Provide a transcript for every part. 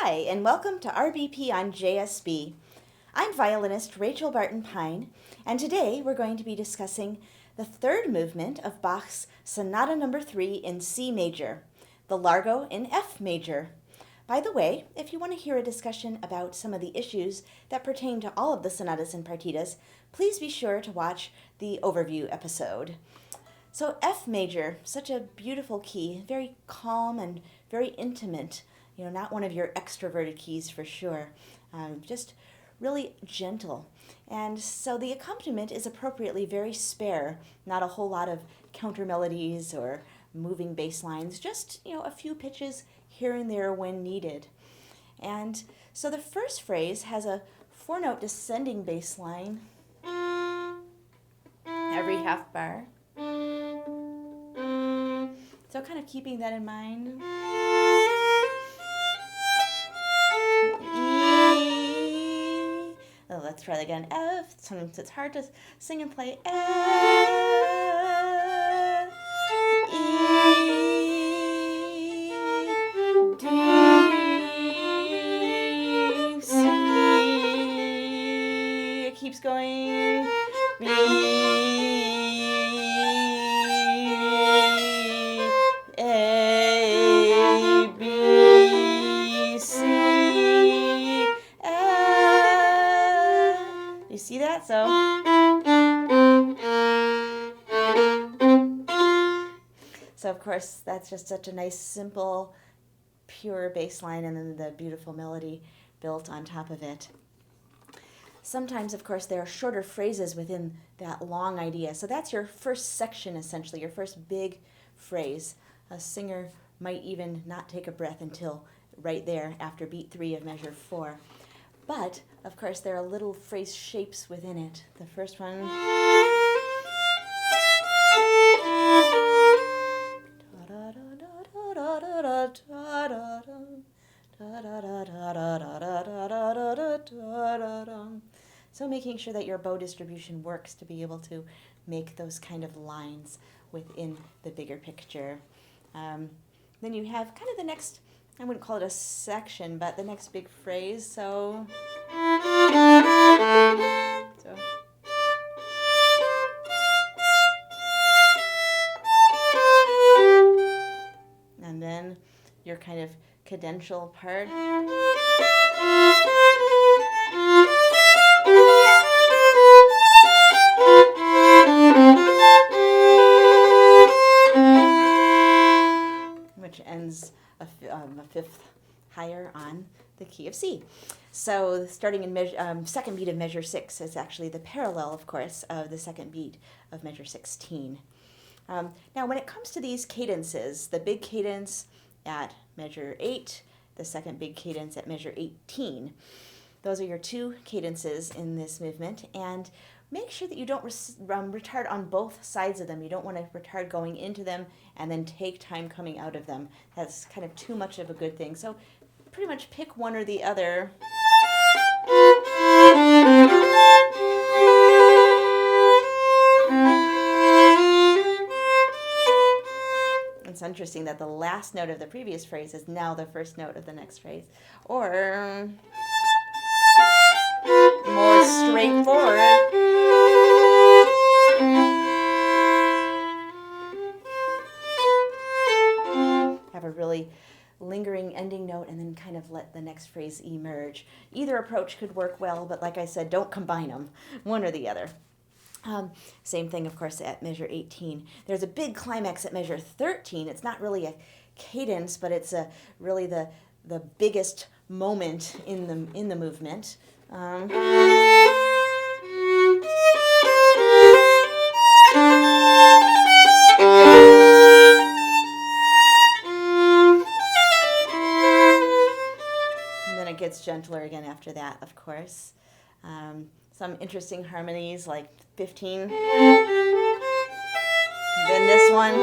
Hi, and welcome to RBP on JSB. I'm violinist Rachel Barton Pine, and today we're going to be discussing the third movement of Bach's Sonata No. 3 in C major, the Largo in F major. By the way, if you want to hear a discussion about some of the issues that pertain to all of the sonatas and partitas, please be sure to watch the overview episode. So F major, such a beautiful key, very calm and very intimate. Not one of your extroverted keys for sure, just really gentle. And so the accompaniment is appropriately very spare, not a whole lot of counter melodies or moving bass lines, just, a few pitches here and there when needed. And so the first phrase has a 4-note descending bass line every half bar. So kind of keeping that in mind. Let's try that again. F. Sometimes it's hard to sing and play. F, E, D, C. It keeps going. B, A, B, C. You see that? So of course, that's just such a nice, simple, pure bass line, and then the beautiful melody built on top of it. Sometimes, of course, there are shorter phrases within that long idea. So that's your first section, essentially, your first big phrase. A singer might even not take a breath until right there after beat 3 of measure 4. But, of course, there are little phrase shapes within it. The first one. So making sure that your bow distribution works to be able to make those kind of lines within the bigger picture. Then you have kind of the next, I wouldn't call it a section, but the next big phrase. So and then your kind of cadential part. Which ends a fifth higher on the key of C. So starting in second beat of measure 6 is actually the parallel, of course, of the second beat of measure 16. Now when it comes to these cadences, the big cadence at measure 8, the second big cadence at measure 18, those are your two cadences in this movement, and make sure that you don't retard on both sides of them. You don't want to retard going into them and then take time coming out of them. That's kind of too much of a good thing. So pretty much pick one or the other. It's interesting that the last note of the previous phrase is now the first note of the next phrase. Or more straightforward. Have a really lingering ending note and then kind of let the next phrase emerge. Either approach could work well, but like I said, don't combine them, one or the other. Same thing, of course, at measure 18. There's a big climax at measure 13. It's not really a cadence, but it's really the biggest moment in the movement. And then it gets gentler again after that, of course. Some interesting harmonies like 15. Then this one.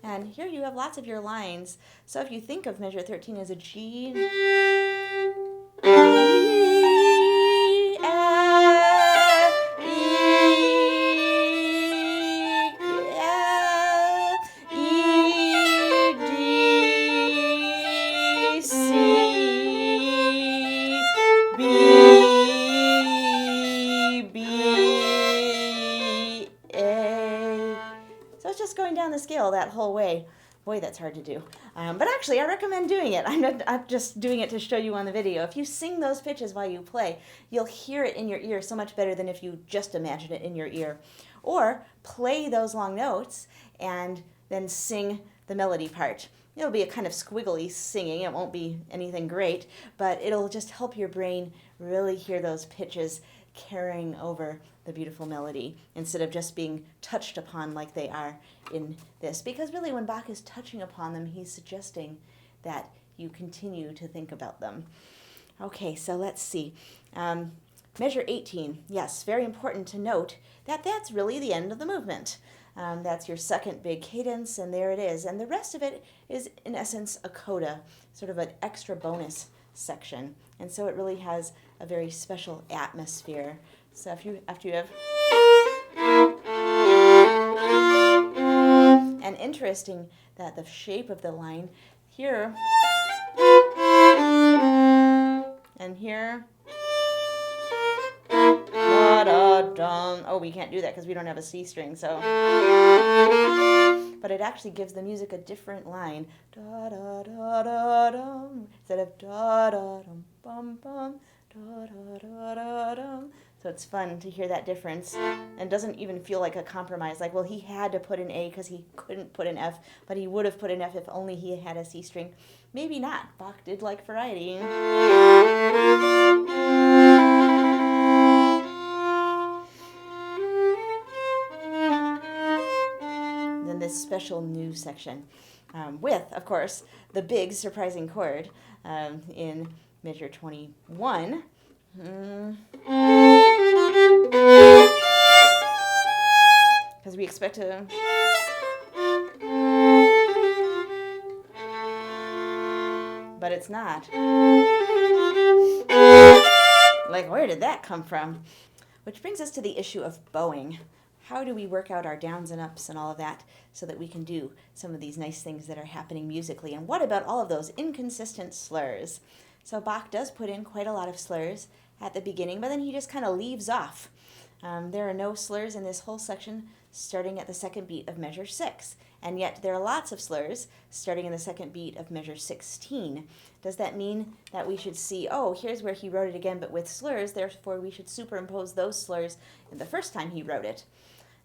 And here you have lots of your lines. So if you think of measure 13 as a G, down the scale that whole way. Boy, that's hard to do. But actually, I recommend doing it. I'm just doing it to show you on the video. If you sing those pitches while you play, you'll hear it in your ear so much better than if you just imagine it in your ear. Or play those long notes and then sing the melody part. It'll be a kind of squiggly singing. It won't be anything great, but it'll just help your brain really hear those pitches carrying over the beautiful melody instead of just being touched upon like they are in this. Because really when Bach is touching upon them, he's suggesting that you continue to think about them. Okay, so let's see. Measure 18. Yes, very important to note that that's really the end of the movement. That's your second big cadence, and there it is. And the rest of it is, in essence, a coda, sort of an extra bonus section. And so it really has a very special atmosphere. So after you have... And interesting that the shape of the line here and here... Oh, we can't do that because we don't have a C string, so... But it actually gives the music a different line. Da-da-da-da-dum, instead of da-da-dum-bum-bum, da-da-da-da-dum. So it's fun to hear that difference, and doesn't even feel like a compromise. Like, well, he had to put an A because he couldn't put an F, but he would have put an F if only he had a C string. Maybe not. Bach did like variety. This special new section with, of course, the big surprising chord in measure 21. Because we expect to... But it's not. Like, where did that come from? Which brings us to the issue of bowing. How do we work out our downs and ups and all of that so that we can do some of these nice things that are happening musically? And what about all of those inconsistent slurs? So Bach does put in quite a lot of slurs at the beginning, but then he just kind of leaves off. There are no slurs in this whole section starting at the second beat of measure 6, and yet there are lots of slurs starting in the second beat of measure 16. Does that mean that we should see, oh, here's where he wrote it again, but with slurs, therefore we should superimpose those slurs in the first time he wrote it?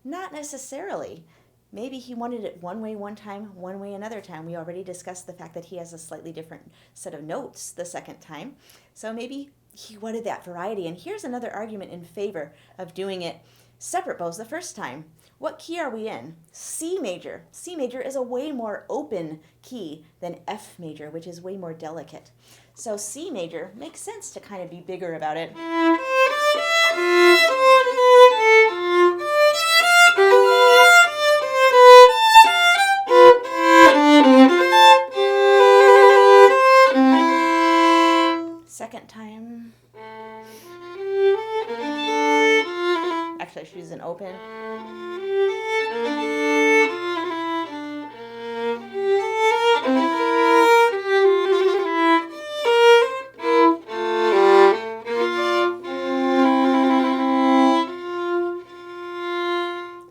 Not necessarily. Maybe he wanted it one way one time, one way another time. We already discussed the fact that he has a slightly different set of notes the second time. So maybe he wanted that variety. And here's another argument in favor of doing it separate bows the first time. What key are we in? C major. C major is a way more open key than F major, which is way more delicate. So C major makes sense to kind of be bigger about it. Second time. Actually, I should use an open.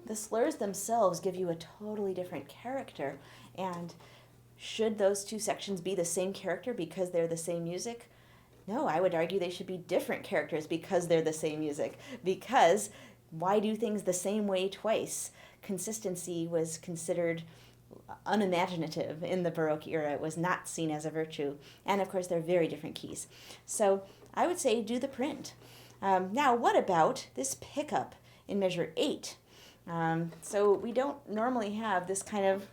The slurs themselves give you a totally different character, and should those two sections be the same character because they're the same music? No, I would argue they should be different characters because they're the same music. Because why do things the same way twice? Consistency was considered unimaginative in the Baroque era. It was not seen as a virtue. And of course, they're very different keys. So I would say do the print. Now, what about this pickup in measure 8? So we don't normally have this kind of...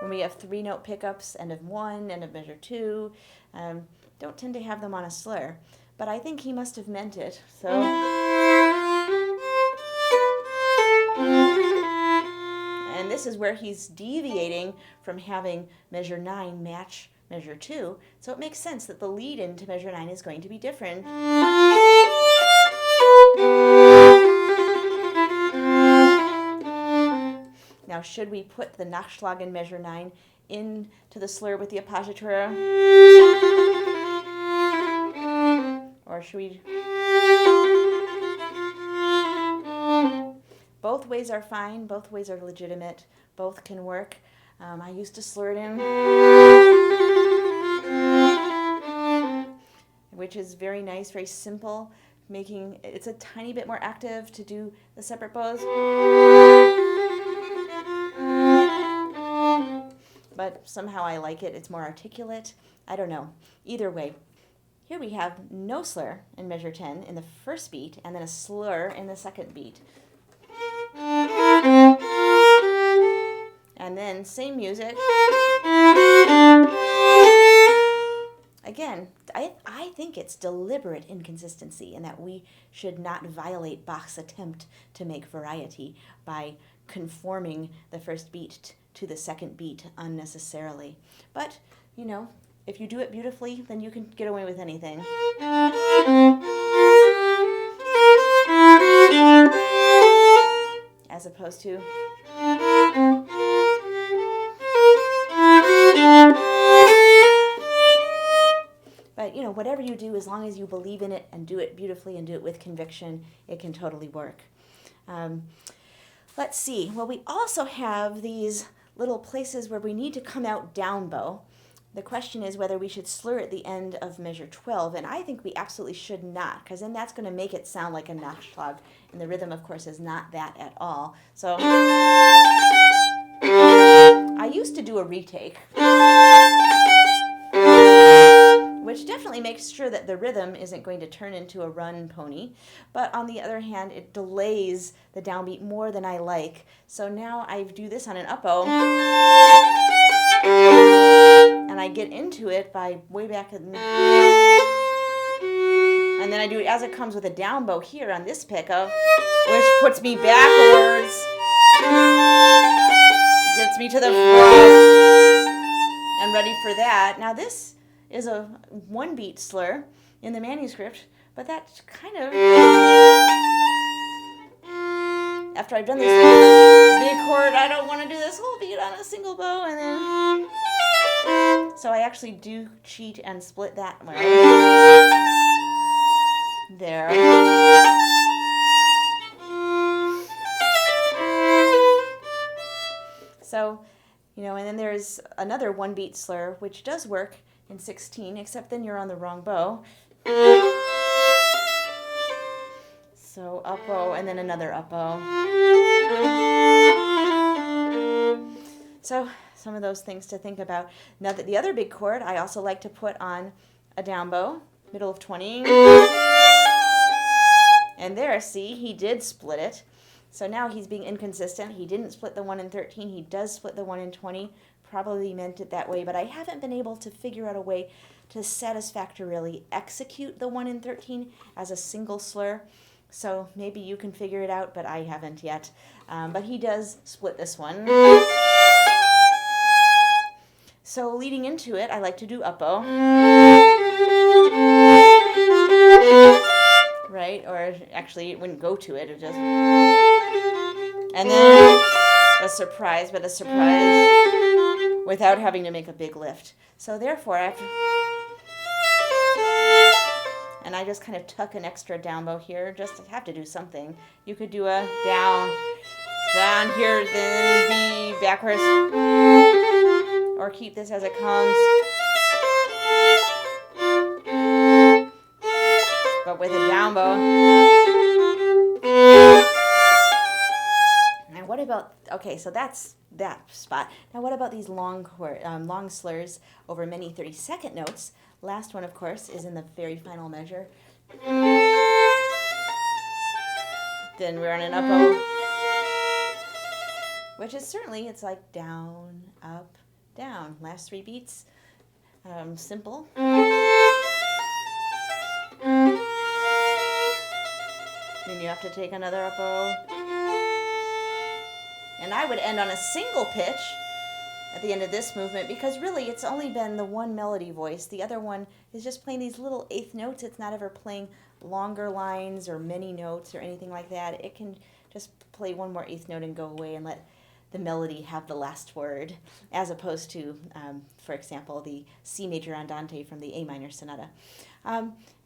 When we have 3-note pickups, end of 1, end of measure 2, don't tend to have them on a slur. But I think he must have meant it. So, and this is where he's deviating from having measure 9 match measure 2. So it makes sense that the lead into measure 9 is going to be different. Now, should we put the Nachschlag in measure 9 into the slur with the appoggiatura? Or should we? both ways are fine. Both ways are legitimate. Both can work. I used to slur it in, which is very nice, very simple. It's a tiny bit more active to do the separate bows. But somehow I like it. It's more articulate. I don't know. Either way. Here we have no slur in measure 10 in the first beat, and then a slur in the second beat. And then same music. Again, I think it's deliberate inconsistency, and that we should not violate Bach's attempt to make variety by conforming the first beat to the second beat unnecessarily. But, you know, if you do it beautifully, then you can get away with anything. As opposed to... But, you know, whatever you do, as long as you believe in it and do it beautifully and do it with conviction, it can totally work. Let's see. Well, we also have these little places where we need to come out down bow. The question is whether we should slur at the end of measure 12, and I think we absolutely should not, because then that's going to make it sound like a Nachschlag, and the rhythm, of course, is not that at all. So I used to do a retake, which definitely makes sure that the rhythm isn't going to turn into a run pony. But on the other hand, it delays the downbeat more than I like. So now I do this on an up-bow, and I get into it by way back in, and then I do it as it comes with a down bow here on this pickup, which puts me backwards, gets me to the front, and ready for that. Now this is a one beat slur in the manuscript, but that's kind of, after I've done this big chord, I don't want to do this whole beat on a single bow, and then, so I actually do cheat and split that way. There. So, you know, and then there's another one beat slur, which does work in 16, except then you're on the wrong bow. So up bow and then another up bow. So some of those things to think about. Now that the other big chord, I also like to put on a down bow, middle of 20. And there, see, he did split it. So now he's being inconsistent. He didn't split the 1 in 13. He does split the 1 in 20. Probably meant it that way, but I haven't been able to figure out a way to satisfactorily execute the 1 in 13 as a single slur. So maybe you can figure it out, but I haven't yet. But he does split this one. So leading into it, I like to do up bow. Right? Or actually, it wouldn't go to it. It just... And then a surprise, but a surprise without having to make a big lift. So therefore, after... And I just kind of tuck an extra down bow here, just to have to do something. You could do a down here, then be backwards, or keep this as it comes. But with a down bow. Now what about, okay, so that's that spot. Now what about these long slurs over many 32nd notes? Last one, of course, is in the very final measure. Then we're on an up bow, which is certainly, it's like down, up, down. Last 3 beats, simple. Then you have to take another up bow. And I would end on a single pitch at the end of this movement, because really it's only been the one melody voice. The other one is just playing these little eighth notes. It's not ever playing longer lines or many notes or anything like that. It can just play one more eighth note and go away and let the melody have the last word, as opposed to, for example, the C major andante from the A minor sonata.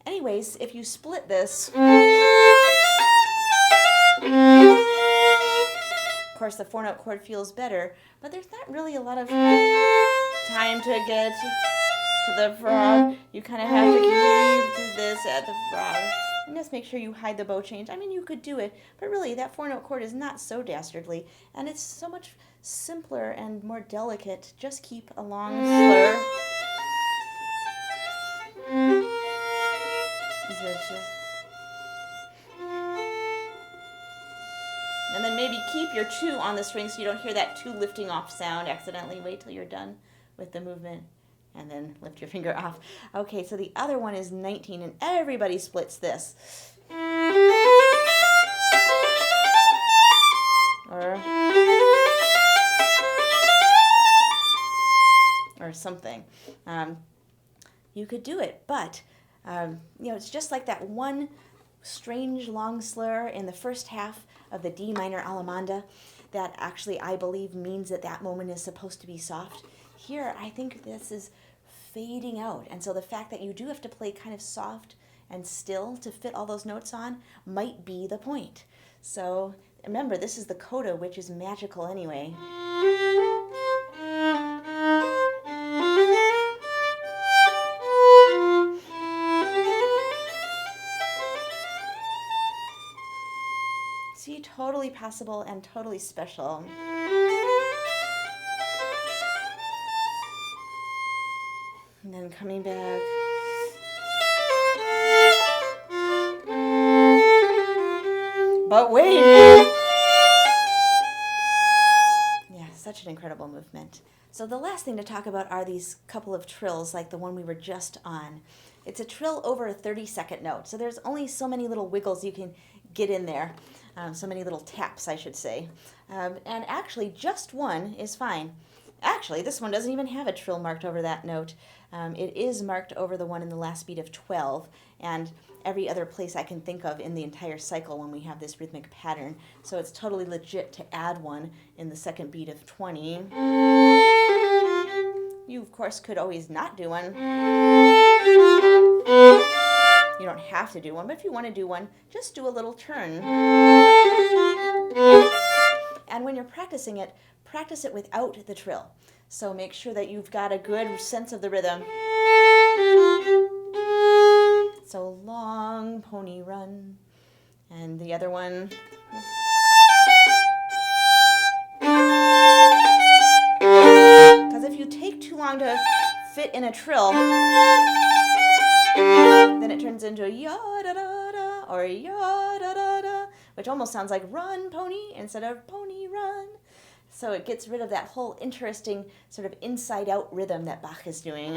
Anyways, if you split this, Of course, the 4-note chord feels better, but there's not really a lot of time to get to the frog. You kind of have to keep this at the frog. And just make sure you hide the bow change. I mean, you could do it, but really that 4-note chord is not so dastardly, and it's so much simpler and more delicate. Just keep a long slur. And then maybe keep your 2 on the string so you don't hear that 2 lifting off sound accidentally. Wait till you're done with the movement and then lift your finger off. Okay, so the other one is 19, and everybody splits this. Or something. You could do it, but it's just like that one strange long slur in the first half of the D minor Allemande that actually I believe means that that moment is supposed to be soft. Here, I think this is fading out, and so the fact that you do have to play kind of soft and still to fit all those notes on might be the point. So remember, this is the coda, which is magical anyway. See, totally possible and totally special. And then coming back. But wait! Yeah, such an incredible movement. So the last thing to talk about are these couple of trills like the one we were just on. It's a trill over a 30-second note, so there's only so many little wiggles you can get in there. So many little taps, I should say. And actually, just one is fine. Actually, this one doesn't even have a trill marked over that note. It is marked over the one in the last beat of 12, and every other place I can think of in the entire cycle when we have this rhythmic pattern. So it's totally legit to add one in the second beat of 20. You, of course, could always not do one. You don't have to do one, but if you want to do one, just do a little turn. And when you're practicing it, practice it without the trill. So make sure that you've got a good sense of the rhythm. So long pony run. And the other one. Because if you take too long to fit in a trill, then it turns into a ya-da-da-da or ya-da-da-da, which almost sounds like run, pony, instead of pony, run. So it gets rid of that whole interesting sort of inside-out rhythm that Bach is doing.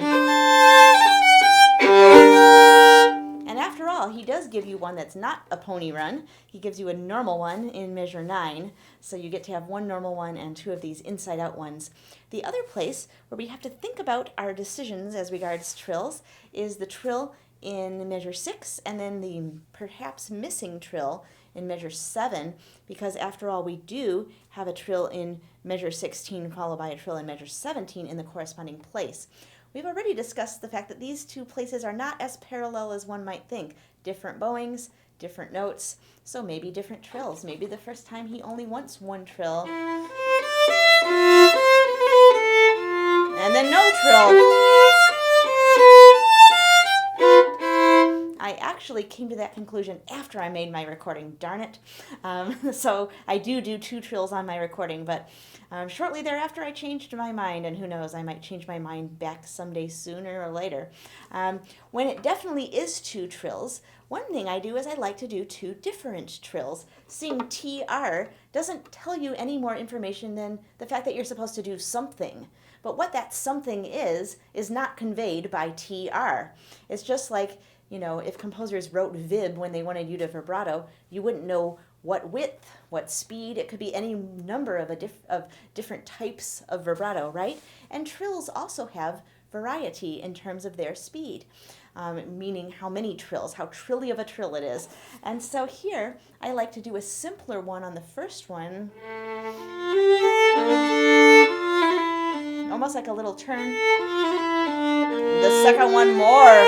And after all, he does give you one that's not a pony run. He gives you a normal one in measure 9, so you get to have one normal one and 2 of these inside-out ones. The other place where we have to think about our decisions as regards trills is the trill in measure 6 and then the perhaps missing trill in measure 7, because after all, we do have a trill in measure 16 followed by a trill in measure 17 in the corresponding place. We've already discussed the fact that these two places are not as parallel as one might think. Different bowings, different notes, so maybe different trills. Maybe the first time he only wants one trill. And then no trill. I actually came to that conclusion after I made my recording, darn it. So I do 2 trills on my recording, but shortly thereafter I changed my mind, and who knows, I might change my mind back someday sooner or later. When it definitely is 2 trills, one thing I do is I like to do 2 different trills. Seeing TR doesn't tell you any more information than the fact that you're supposed to do something. But what that something is not conveyed by TR. It's just like, if composers wrote vib when they wanted you to vibrato, you wouldn't know what width, what speed. It could be any number of different types of vibrato, right? And trills also have variety in terms of their speed, meaning how many trills, how trilly of a trill it is. And so here, I like to do a simpler one on the first one, almost like a little turn. The second one more.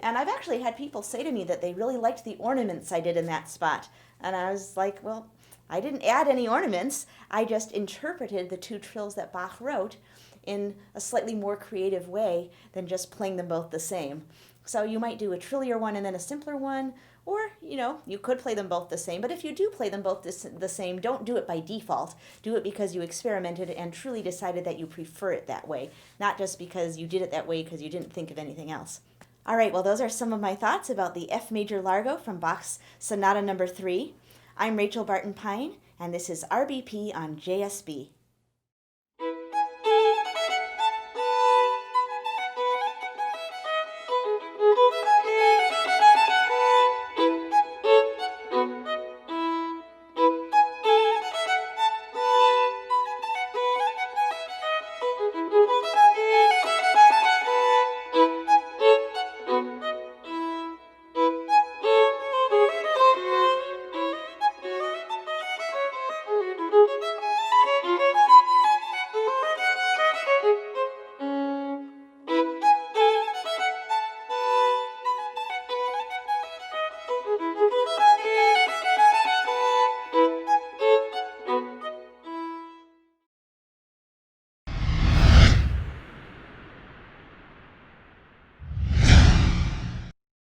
And I've actually had people say to me that they really liked the ornaments I did in that spot. And I was like, well, I didn't add any ornaments. I just interpreted the two trills that Bach wrote in a slightly more creative way than just playing them both the same. So you might do a trillier one and then a simpler one, or, you could play them both the same. But if you do play them both the same, don't do it by default. Do it because you experimented and truly decided that you prefer it that way, not just because you did it that way because you didn't think of anything else. All right, well, those are some of my thoughts about the F major Largo from Bach's Sonata No. 3. I'm Rachel Barton Pine, and this is RBP on JSB.